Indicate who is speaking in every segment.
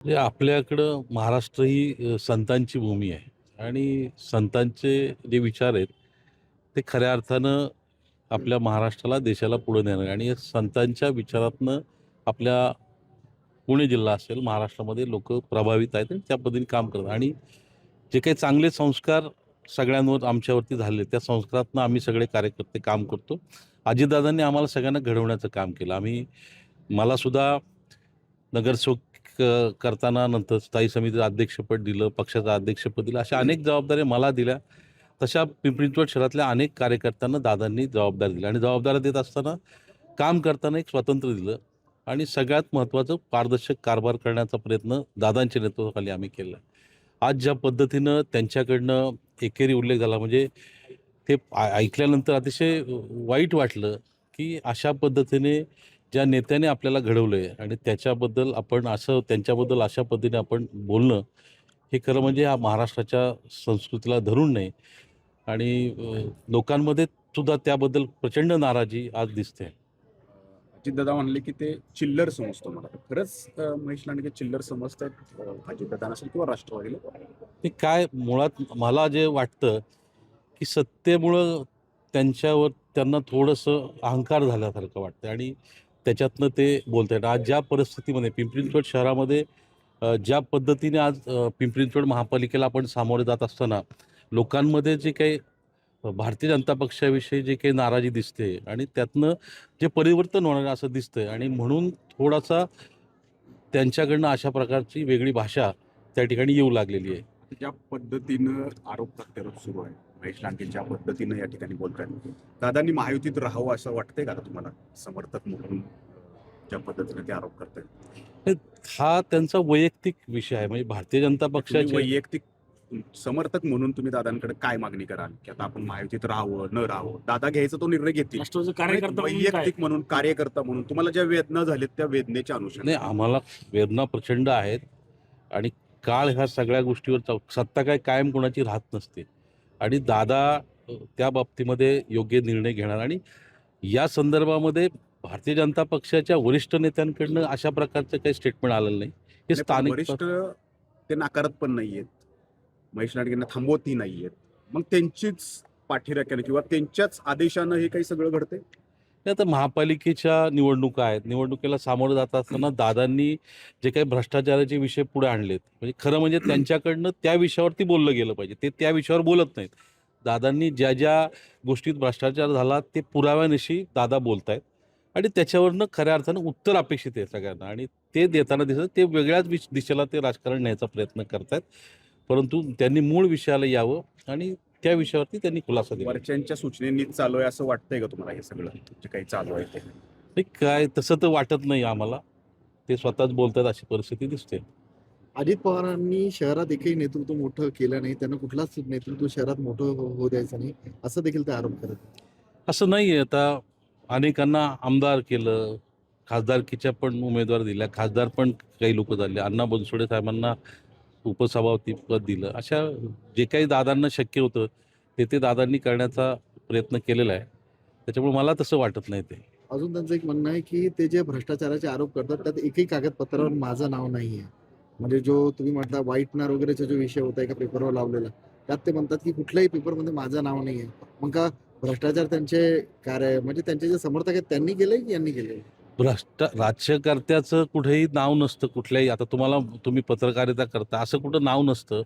Speaker 1: म्हणजे आपल्याकडं महाराष्ट्र ही संतांची भूमी आहे आणि संतांचे जे विचार आहेत ते खऱ्या अर्थानं आपल्या महाराष्ट्राला देशाला पुढे नेणं आणि या संतांच्या विचारातनं आपल्या पुणे जिल्हा असेल महाराष्ट्रामध्ये लोक प्रभावित आहेत आणि त्या पद्धतीने काम करतात आणि जे काही चांगले संस्कार सगळ्यांवर आमच्यावरती झाले त्या संस्कारातनं आम्ही सगळे कार्यकर्ते काम करतो. अजितदादांनी आम्हाला सगळ्यांना घडवण्याचं काम केलं. मला सुद्धा नगरसेवक करताना नंतर स्थायी समितीचं अध्यक्षपद दिलं, पक्षाचं अध्यक्षपद दिलं, अशा अनेक जबाबदाऱ्या मला दिल्या. तशा पिंपरी चिंचवड शहरातल्या अनेक कार्यकर्त्यांना दादांनी जबाबदारी दिली आणि जबाबदाऱ्या देत असताना काम करताना एक स्वातंत्र्य दिलं आणि सगळ्यात महत्त्वाचं पारदर्शक कारभार करण्याचा प्रयत्न दादांच्या नेतृत्वाखाली आम्ही केला. आज ज्या पद्धतीनं त्यांच्याकडनं एकेरी उल्लेख झाला म्हणजे ते ऐकल्यानंतर अतिशय वाईट वाटलं, की अशा पद्धतीने ज्या नेत्याने आपल्याला घडवलंय आणि त्याच्याबद्दल आपण असं त्यांच्याबद्दल अशा पद्धतीने आपण बोलणं, हे खरं म्हणजे या महाराष्ट्राच्या संस्कृतीला धरून नाही आणि लोकांमध्ये सुद्धा त्याबद्दल प्रचंड नाराजी आज दिसते.
Speaker 2: अजितदादा म्हणले की ते चिल्लर समजतो मला. खरंच महेश लांडगे चिल्लर समजतात अजितदादा नसेल किंवा राष्ट्रवादीला?
Speaker 1: ते काय मुळात मला जे वाटतं, की सत्तेमुळं त्यांना थोडंसं अहंकार झाल्यासारखं वाटतं आणि त्याच्यातनं ते बोलत आहेत. आज ज्या परिस्थितीमध्ये पिंपरी चिंचवड शहरामध्ये ज्या पद्धतीने आज पिंपरी चिंचवड महापालिकेला आपण सामोरे जात असताना लोकांमध्ये जे काही भारतीय जनता पक्षाविषयी जे काही नाराजी दिसते आणि त्यातनं जे परिवर्तन होणार आहे असं दिसतंय आणि म्हणून थोडासा त्यांच्याकडनं अशा प्रकारची वेगळी भाषा त्या ठिकाणी येऊ लागलेली आहे.
Speaker 2: ज्या पद्धतीनं आरोप प्रत्यारोप सुरू आहे, महेश लांडगे ज्या पद्धतीनं या ठिकाणी बोलतायत, दादांनी महायुतीत राहावं असं वाटतंय का तुम्हाला? समर्थक म्हणून ज्या पद्धतीने ते आरोप करतायत,
Speaker 1: हे हा त्यांचा वैयक्तिक विषय आहे. म्हणजे भारतीय जनता
Speaker 2: तुम्ही
Speaker 1: पक्षाचे
Speaker 2: वैयक्तिक समर्थक म्हणून तुम्ही दादांकडे काय मागणी कराल की आता आपण महायुतीत राहावं न राहावं? दादा घ्यायचा तो निर्णय घेतील.
Speaker 3: राष्ट्रवादीचा कार्यकर्ता म्हणून काय?
Speaker 2: वैयक्तिक म्हणून, कार्यकर्ता म्हणून तुम्हाला ज्या वेदना झाल्यात त्या वेदनेच्या
Speaker 1: नाही,
Speaker 2: अनुषंगाने
Speaker 1: आम्हाला वेदना प्रचंड आहेत आणि काळ ह्या सगळ्या गोष्टीवर सत्ता काय कायम कोणाची राहत नसते आणि दादा त्या बाबतीमध्ये योग्य निर्णय घेणार आणि या संदर्भामध्ये भारतीय जनता पक्षाच्या वरिष्ठ नेत्यांकडनं अशा प्रकारचं काही स्टेटमेंट आलेलं नाही. हे
Speaker 2: नाही, पण
Speaker 1: स्थानिक
Speaker 2: वरिष्ठ ते नाकारत पण नाहीयेत, महेश लांडगेंना थांबवतही नाहीयेत. मग त्यांचीच पाठीराख्याने किंवा त्यांच्याच आदेशानं हे काही सगळं घडतंय.
Speaker 1: नाही, आता महापालिकेच्या निवडणुका आहेत. निवडणुकीला सामोरं जात असताना दादांनी जे काही भ्रष्टाचाराचे विषय पुढे आणलेत, म्हणजे खरं म्हणजे त्यांच्याकडनं त्या विषयावरती बोललं गेलं पाहिजे. ते त्या विषयावर बोलत नाहीत. दादांनी ज्या ज्या गोष्टीत भ्रष्टाचार झाला ते पुराव्यानिशी दादा बोलतायत आणि त्याच्यावरनं खऱ्या अर्थानं उत्तर अपेक्षित आहे सगळ्यांना आणि ते देताना दिसत ते वेगळ्याच दिशेला ते राजकारण न्यायचा प्रयत्न करतायत. परंतु त्यांनी मूळ विषयाला यावं आणि त्या विषयावरती त्यांनी खुलासा दिला.
Speaker 2: वरच्यांच्या सूचनेनीच चालू आहे असं वाटतंय का तुम्हाला हे सगळं जे काही चालू आहे ते?
Speaker 1: नाही, काय तसं तर वाटत नाही आम्हाला. ते स्वतःच बोलतात अशी परिस्थिती दिसते.
Speaker 4: अजित पवारांनी शहरात एकही नेतृत्व मोठं केलं नाही. त्यांना कुठलाच नेतृत्व शहरात मोठं होऊ द्यायचं नाही, असं देखील ते आरोप करत आहेत.
Speaker 1: असं नाही आहे. आता अनेकांना आमदार केलं, खासदारकीच्या पण उमेदवार दिल्या, खासदार पण काही लोक झाले. अण्णा बनसोडे साहेबांना उपसभापती पद दिलं. अशा जे काही दादांना शक्य होतं ते दादांनी करण्याचा प्रयत्न केलेला आहे. त्याच्यामुळे मला तसं वाटत नाही ते.
Speaker 4: अजून त्यांचं एक म्हणणं आहे की ते जे भ्रष्टाचाराचे आरोप करतात त्यात एकही कागदपत्रावर माझं नाव नाही आहे. म्हणजे जो तुम्ही म्हटला व्हाईटनर वगैरेचा जो विषय होता एका पेपरवर लावलेला, त्यात ते म्हणतात की कुठल्याही पेपरमध्ये माझं नाव नाही आहे. मग का भ्रष्टाचार त्यांचे कार्य म्हणजे त्यांचे जे समर्थक आहेत त्यांनी केलंय की यांनी केलंय?
Speaker 1: राज्यकर्त्याचं कुठेही नाव नसतं कुठल्याही. आता तुम्ही पत्रकारिता करता असं कुठं नाव नसतं.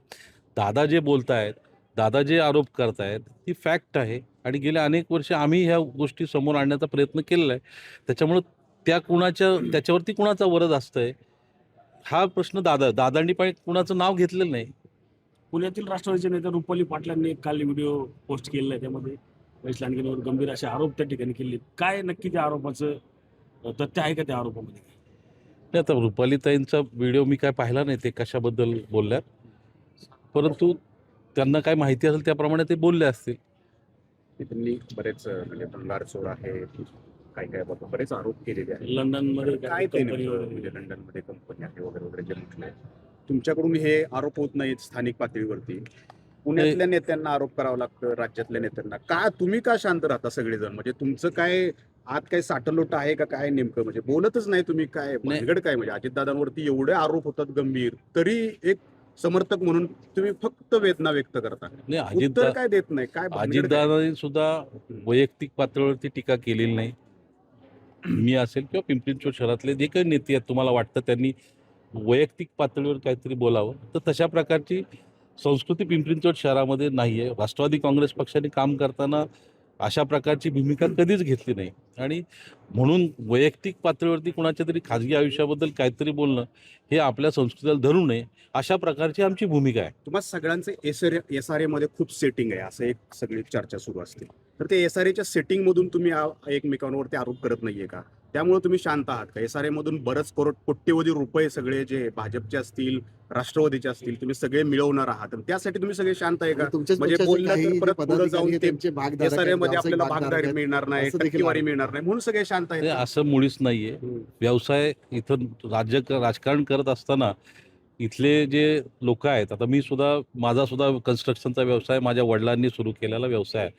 Speaker 1: दादा जे बोलतायत, दादा जे आरोप करतायत ही फॅक्ट आहे आणि गेल्या अनेक वर्ष आम्ही ह्या गोष्टी समोर आणण्याचा प्रयत्न केलेला आहे. त्याच्यामुळं त्याच्यावरती कुणाचा वरद असतंय हा प्रश्न दादांनी पण कुणाचं नाव घेतलेलं नाही.
Speaker 3: पुण्यातील राष्ट्रवादीचे नेते रुपाली पाटलांनी एक काल व्हिडिओ पोस्ट केलेला आहे. त्यामध्ये महेश लांडगेंवर गंभीर असे आरोप त्या ठिकाणी केले. काय नक्की त्या आरोपाचं तथ्य आहे का त्या आरोपामध्ये?
Speaker 1: नाही, आता रुपालीताईंचा व्हिडिओ मी काय पाहिला नाही ते कशाबद्दल बोलल्यात, परंतु त्यांना काय माहिती असेल त्याप्रमाणे ते बोलले असतील.
Speaker 2: की त्यांनी बरेच म्हणजे भंगारचोर आहे, काय काय बाबा बरेच आरोप केलेले आहेत.
Speaker 3: लंडनमध्ये
Speaker 2: काय ते
Speaker 3: कंपनी
Speaker 2: नेमकं
Speaker 3: वगैरे.
Speaker 2: म्हणजे लंडनमध्ये कंपनी आहे वगैरे वगैरे जे म्हटलंय, तुमच्याकडून हे आरोप होत नाहीत स्थानिक पातळीवरती, पुण्यातल्या नेत्यांना आरोप करावा लागतं, राज्यातल्या नेत्यांना का? तुम्ही का शांत राहता सगळेजण? म्हणजे तुमचं काय आत काय साटलोट आहे का काय नेमकं, म्हणजे बोलतच नाही तुम्ही, काय भानगड काय? म्हणजे अजितदादांवरती एवढे आरोप होतात गंभीर, तरी एक समर्थक म्हणून तुम्ही फक्त वेदना व्यक्त करता,
Speaker 1: नाही,
Speaker 2: उत्तर काय देत नाही, काय भानगड काय?
Speaker 1: अजितदादांनी सुद्धा वैयक्तिक पातळीवरती टीका केलेली नाही. मी असेल किंवा पिंपरी चिंचवड शहरातले जे काही नेते आहेत, तुम्हाला वाटतं त्यांनी वैयक्तिक पातळीवर काहीतरी बोलावं, तर तशा प्रकारची संस्कृती पिंपरी चिंचवड शहरामध्ये नाही आहे. राष्ट्रवादी काँग्रेस पक्षाने काम करताना अशा प्रकारची भूमिका कधीच घेतली नाही. आणि म्हणून वैयक्तिक पातळीवरती कुणाच्या तरी खाजगी आयुष्याबद्दल काहीतरी बोलणं हे आपल्या संस्कृतीला धरू नये, अशा प्रकारची आमची भूमिका आहे.
Speaker 2: तुम्हाला सगळ्यांचे SRA मध्ये खूप सेटिंग आहे असं एक सगळी चर्चा सुरू असते, तर ते SRAच्या सेटिंग मधून तुम्ही एकमेकांवरती आरोप करत नाहीये का? त्यामुळे तुम्ही शांत आहात का? SRA मधून बरंच कोट्यवधी रुपये सगळे जे भाजपचे असतील, राष्ट्रवादीचे असतील, तुम्ही सगळे मिळवणार आहात, आणि त्यासाठी तुम्ही सगळे शांत आहे का?
Speaker 4: तुमच्याच
Speaker 2: म्हणजे
Speaker 4: पक्षाचे
Speaker 2: बोललं
Speaker 4: काही
Speaker 2: तर
Speaker 4: जे
Speaker 2: परत पुढे
Speaker 4: पदाधिकारी
Speaker 2: जाऊन
Speaker 4: आहेत,
Speaker 2: ते
Speaker 4: त्यांचे भागधारक आहेत,
Speaker 2: SRA मध्ये
Speaker 4: व्यावसायिक
Speaker 2: आपल्याला
Speaker 4: भागधारक
Speaker 2: भागधारक
Speaker 4: आहेत,
Speaker 2: मिळणार नाही,
Speaker 4: असं देखील
Speaker 2: टक्केवारी
Speaker 4: आहे.
Speaker 2: मिळणार नाही, म्हणून सगळे शांत
Speaker 1: ते
Speaker 2: आहेत.
Speaker 1: असं मुळीच नाहीये. व्यवसाय इथं राजकारण करत असताना इथले जे लोक आहेत, आता मी सुद्धा, माझा सुद्धा कन्स्ट्रक्शनचा व्यवसाय माझ्या वडिलांनी सुरू केलेला व्यवसाय आहे,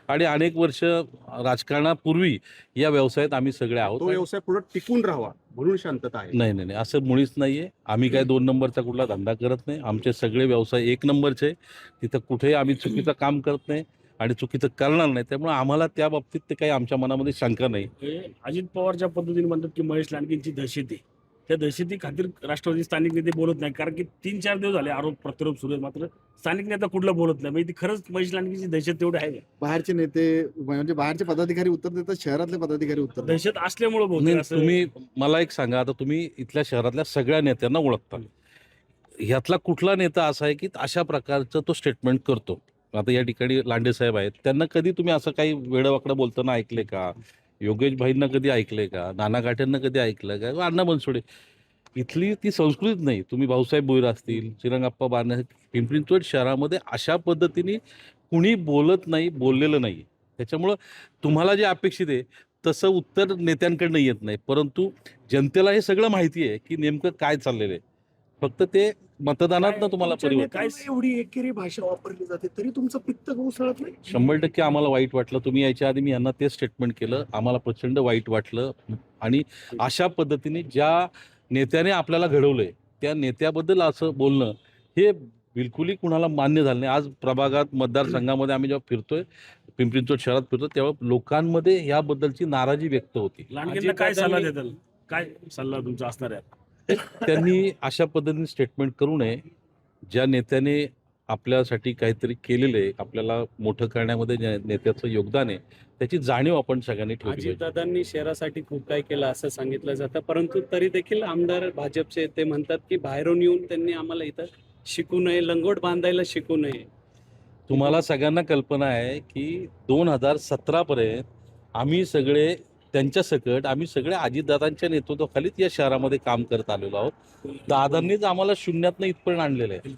Speaker 1: आणि अनेक वर्ष राजकारणापूर्वी या व्यवसायात आम्ही सगळे आहोत.
Speaker 2: तो व्यवसाय पुढे टिकून राहावा म्हणून शांतता आहे.
Speaker 1: नाही नाही नाही, असं मुळीच नाहीये. आम्ही काय 2 नंबरचा कुठला धंदा करत नाही. आमचे सगळे व्यवसाय 1 नंबरचे. तिथं कुठेही आम्ही चुकीचं काम करत नाही आणि चुकीचं करणार नाही. त्यामुळे आम्हाला त्या बाबतीत ते काही आमच्या मनामध्ये शंका नाही.
Speaker 3: हे अजित पवार ज्या पद्धतीने म्हणतात की महेश लांडगेंची दहशत आहे, त्या दहशती खातीर राष्ट्रवादी स्थानिक नेते बोलत नाही, कारण की 3-4 दिवस झाले आरोप प्रत्यारोप सुरू आहेत, मात्र स्थानिक नेता कुठला बोलत नाही. म्हणजे ती खरंच महेश लांडगेंची दहशत तेवढी आहे का?
Speaker 4: बाहेरचे नेते म्हणजे बाहेरचे पदाधिकारी उत्तर देतात, शहरातले पदाधिकारी उत्तर देतात.
Speaker 3: दहशत असल्यामुळे
Speaker 1: नाही,
Speaker 3: बहुतेक असं
Speaker 1: तुम्ही मला एक सांगा, आता तुम्ही इथल्या शहरातल्या सगळ्या नेत्यांना ओळखता, ह्यातला कुठला नेता असा आहे की अशा प्रकारचं तो स्टेटमेंट करतो? आता या ठिकाणी लांडे साहेब आहेत, त्यांना कधी तुम्ही असं काही वेडवाकडं बोलताना ऐकले का? योगेश भाईंना कधी ऐकले का? नाना गाठ्यांना कधी ऐकलं का? किंवा अण्णा बनसोडे? इथली ती संस्कृतीच नाही. तुम्ही भाऊसाहेब बोईर असतील, श्रीरंगाप्पा बारणे, पिंपरी चिंचवड शहरामध्ये अशा पद्धतीने कुणी बोलत नाही, बोललेलं नाही. त्याच्यामुळं तुम्हाला जे अपेक्षित आहे तसं उत्तर नेत्यांकडनं येत नाही, परंतु जनतेला हे सगळं माहिती आहे की नेमकं काय चाललेलं आहे. फक्त ते मतदानातनं तुम्हाला
Speaker 5: तुमच्या
Speaker 1: परिवर्तन.
Speaker 5: नेत्यांना एवढी एकेरी भाषा वापरली जाते तरी तुमचं पित्त उसळत नाही.
Speaker 1: 100% आम्हाला वाईट वाटलं. तुम्ही यायच्या आधी मी यांना तेच स्टेटमेंट केलं. आम्हाला प्रचंड वाईट वाटलं, आणि अशा पद्धतीने ज्या नेत्याने आपल्याला घडवलंय त्या नेत्याबद्दल असं बोलणं हे बिलकुलही कुणाला मान्य झालं नाही. आज प्रभागात, मतदारसंघामध्ये आम्ही जेव्हा फिरतोय, पिंपरी चिंचवड शहरात फिरतो, तेव्हा लोकांमध्ये याबद्दलची नाराजी व्यक्त होती.
Speaker 3: लांडगेंना काय सल्ला देताल? काय सल्ला तुमचा असणार आहे?
Speaker 1: त्यांनी अशा पद्धतीने स्टेटमेंट करू नये. ज्या नेत्याने आपल्यासाठी काहीतरी केलेलं आहे, आपल्याला मोठं करण्यामध्ये ज्या नेत्याचं योगदान आहे, त्याची जाणीव आपण सगळ्यांनी ठेवली पाहिजे.
Speaker 6: अजितदादांनी शहरासाठी खूप काही केलं असं सांगितलं जातं, परंतु तरी देखील आमदार भाजपचे ते म्हणतात की बाहेरून येऊन त्यांनी आम्हाला इथं शिकू नये, लंगोट बांधायला शिकू नये.
Speaker 1: तुम्हाला सगळ्यांना कल्पना आहे की 2017 पर्यंत आम्ही सगळे त्यांच्या सकट, आम्ही सगळे अजितदादांच्या नेतृत्वाखालीच या शहरामध्ये काम करत आलेलो आहोत. दादांनीच आम्हाला शून्यातनं इथपर्यंत आणलेलं आहे.